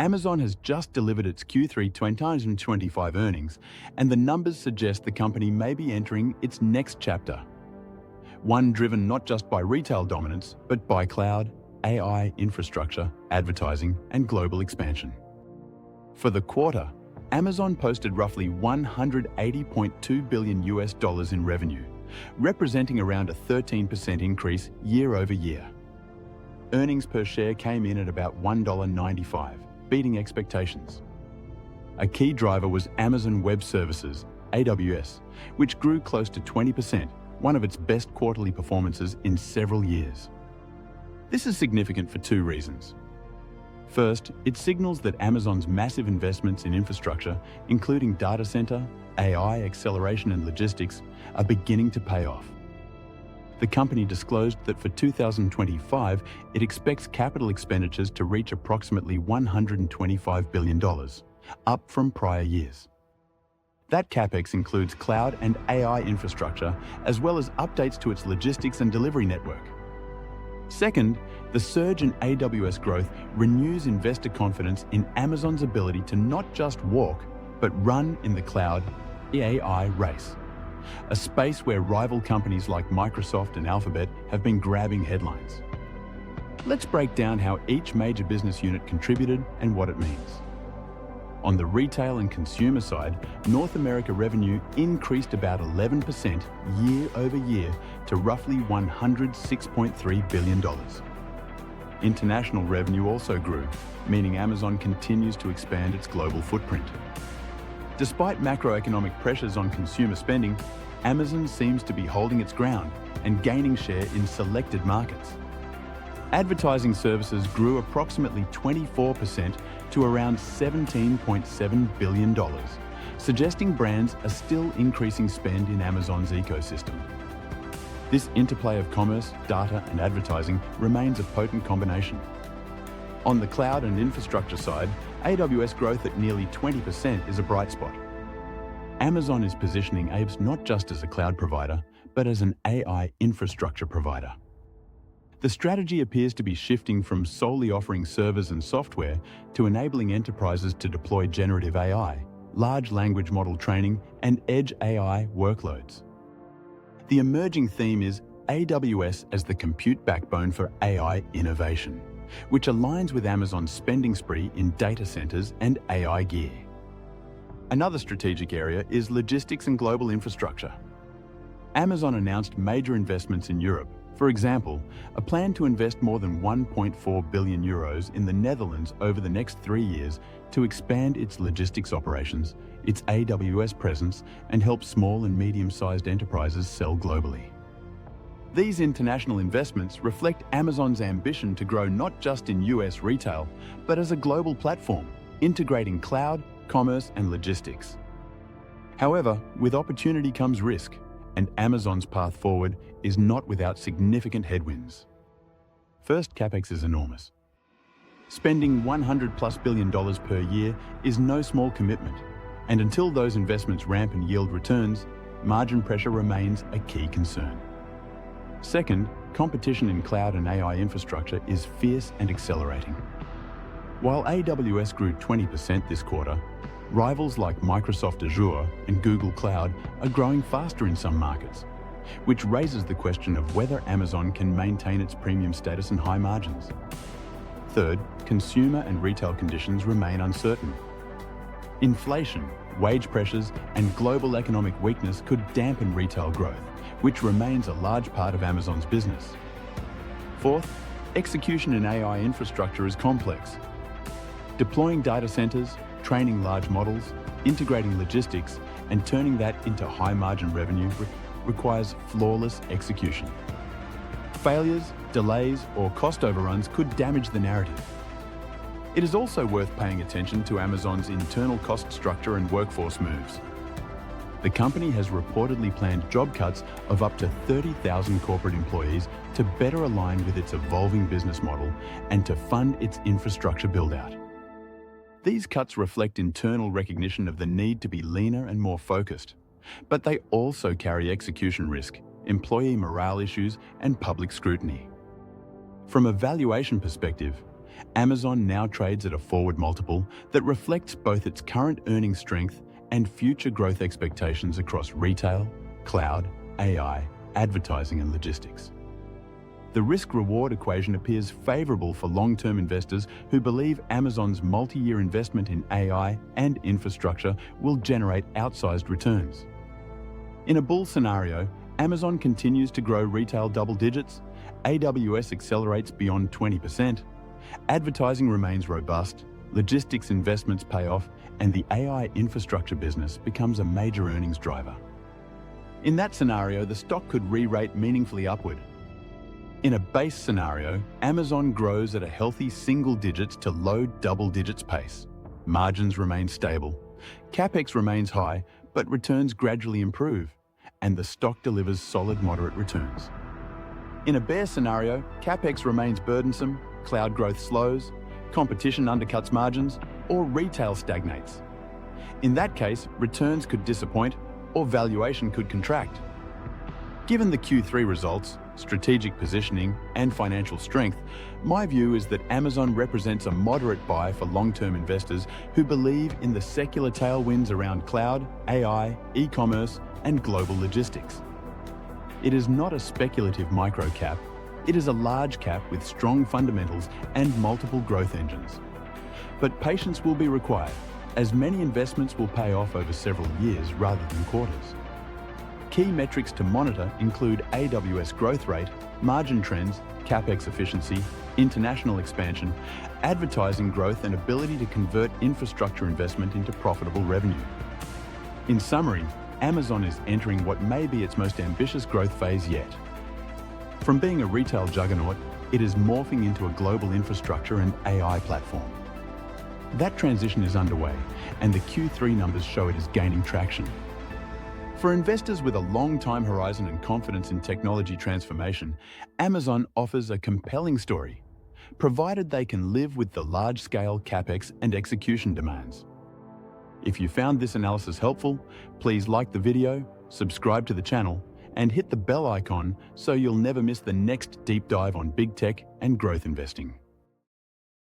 Amazon has just delivered its Q3 2025 earnings, and the numbers suggest the company may be entering its next chapter. One driven not just by retail dominance, but by cloud, AI infrastructure, advertising, and global expansion. For the quarter, Amazon posted roughly $180.2 billion in revenue, representing around a 13% increase year over year. Earnings per share came in at about $1.95, beating expectations. A key driver was Amazon Web Services, AWS, which grew close to 20%, one of its best quarterly performances in several years. This is significant for two reasons. First, it signals that Amazon's massive investments in infrastructure, including data center, AI acceleration and logistics, are beginning to pay off. The company disclosed that for 2025, it expects capital expenditures to reach approximately $125 billion, up from prior years. That CapEx includes cloud and AI infrastructure, as well as updates to its logistics and delivery network. Second, the surge in AWS growth renews investor confidence in Amazon's ability to not just walk, but run in the cloud AI race, a space where rival companies like Microsoft and Alphabet have been grabbing headlines. Let's break down how each major business unit contributed and what it means. On the retail and consumer side, North America revenue increased about 11% year over year to roughly $106.3 billion. International revenue also grew, meaning Amazon continues to expand its global footprint. Despite macroeconomic pressures on consumer spending, Amazon seems to be holding its ground and gaining share in selected markets. Advertising services grew approximately 24% to around $17.7 billion, suggesting brands are still increasing spend in Amazon's ecosystem. This interplay of commerce, data, and advertising remains a potent combination. On the cloud and infrastructure side, AWS growth at nearly 20% is a bright spot. Amazon is positioning AWS not just as a cloud provider, but as an AI infrastructure provider. The strategy appears to be shifting from solely offering servers and software to enabling enterprises to deploy generative AI, large language model training, and edge AI workloads. The emerging theme is AWS as the compute backbone for AI innovation, which aligns with Amazon's spending spree in data centers and AI gear. Another strategic area is logistics and global infrastructure. Amazon announced major investments in Europe. For example, a plan to invest more than 1.4 billion euros in the Netherlands over the next 3 years to expand its logistics operations, its AWS presence, and help small and medium-sized enterprises sell globally. These international investments reflect Amazon's ambition to grow not just in US retail, but as a global platform, integrating cloud, commerce, and logistics. However, with opportunity comes risk, and Amazon's path forward is not without significant headwinds. First, CapEx is enormous. Spending $100+ billion per year is no small commitment, and until those investments ramp and yield returns, margin pressure remains a key concern. Second, competition in cloud and AI infrastructure is fierce and accelerating. While AWS grew 20% this quarter, rivals like Microsoft Azure and Google Cloud are growing faster in some markets, which raises the question of whether Amazon can maintain its premium status and high margins. Third, consumer and retail conditions remain uncertain. Inflation, wage pressures, and global economic weakness could dampen retail growth, which remains a large part of Amazon's business. Fourth, execution in AI infrastructure is complex. Deploying data centers, training large models, integrating logistics, and turning that into high-margin revenue requires flawless execution. Failures, delays, or cost overruns could damage the narrative. It is also worth paying attention to Amazon's internal cost structure and workforce moves. The company has reportedly planned job cuts of up to 30,000 corporate employees to better align with its evolving business model and to fund its infrastructure build-out. These cuts reflect internal recognition of the need to be leaner and more focused, but they also carry execution risk, employee morale issues, and public scrutiny. From a valuation perspective, Amazon now trades at a forward multiple that reflects both its current earnings strength and future growth expectations across retail, cloud, AI, advertising and logistics. The risk-reward equation appears favorable for long-term investors who believe Amazon's multi-year investment in AI and infrastructure will generate outsized returns. In a bull scenario, Amazon continues to grow retail double digits, AWS accelerates beyond 20%, advertising remains robust, logistics investments pay off, and the AI infrastructure business becomes a major earnings driver. In that scenario, the stock could re-rate meaningfully upward. In a base scenario, Amazon grows at a healthy single digits to low double digits pace. Margins remain stable, CapEx remains high, but returns gradually improve, and the stock delivers solid moderate returns. In a bear scenario, CapEx remains burdensome, cloud growth slows, competition undercuts margins, or retail stagnates. In that case, returns could disappoint or valuation could contract. Given the Q3 results, strategic positioning, and financial strength, my view is that Amazon represents a moderate buy for long-term investors who believe in the secular tailwinds around cloud, AI, e-commerce, and global logistics. It is not a speculative micro-cap, it is a large cap with strong fundamentals and multiple growth engines. But patience will be required, as many investments will pay off over several years rather than quarters. Key metrics to monitor include AWS growth rate, margin trends, CapEx efficiency, international expansion, advertising growth, and ability to convert infrastructure investment into profitable revenue. In summary, Amazon is entering what may be its most ambitious growth phase yet. From being a retail juggernaut, it is morphing into a global infrastructure and AI platform. That transition is underway, and the Q3 numbers show it is gaining traction. For investors with a long time horizon and confidence in technology transformation, Amazon offers a compelling story, provided they can live with the large-scale CapEx and execution demands. If you found this analysis helpful, please like the video, subscribe to the channel, and hit the bell icon so you'll never miss the next deep dive on big tech and growth investing.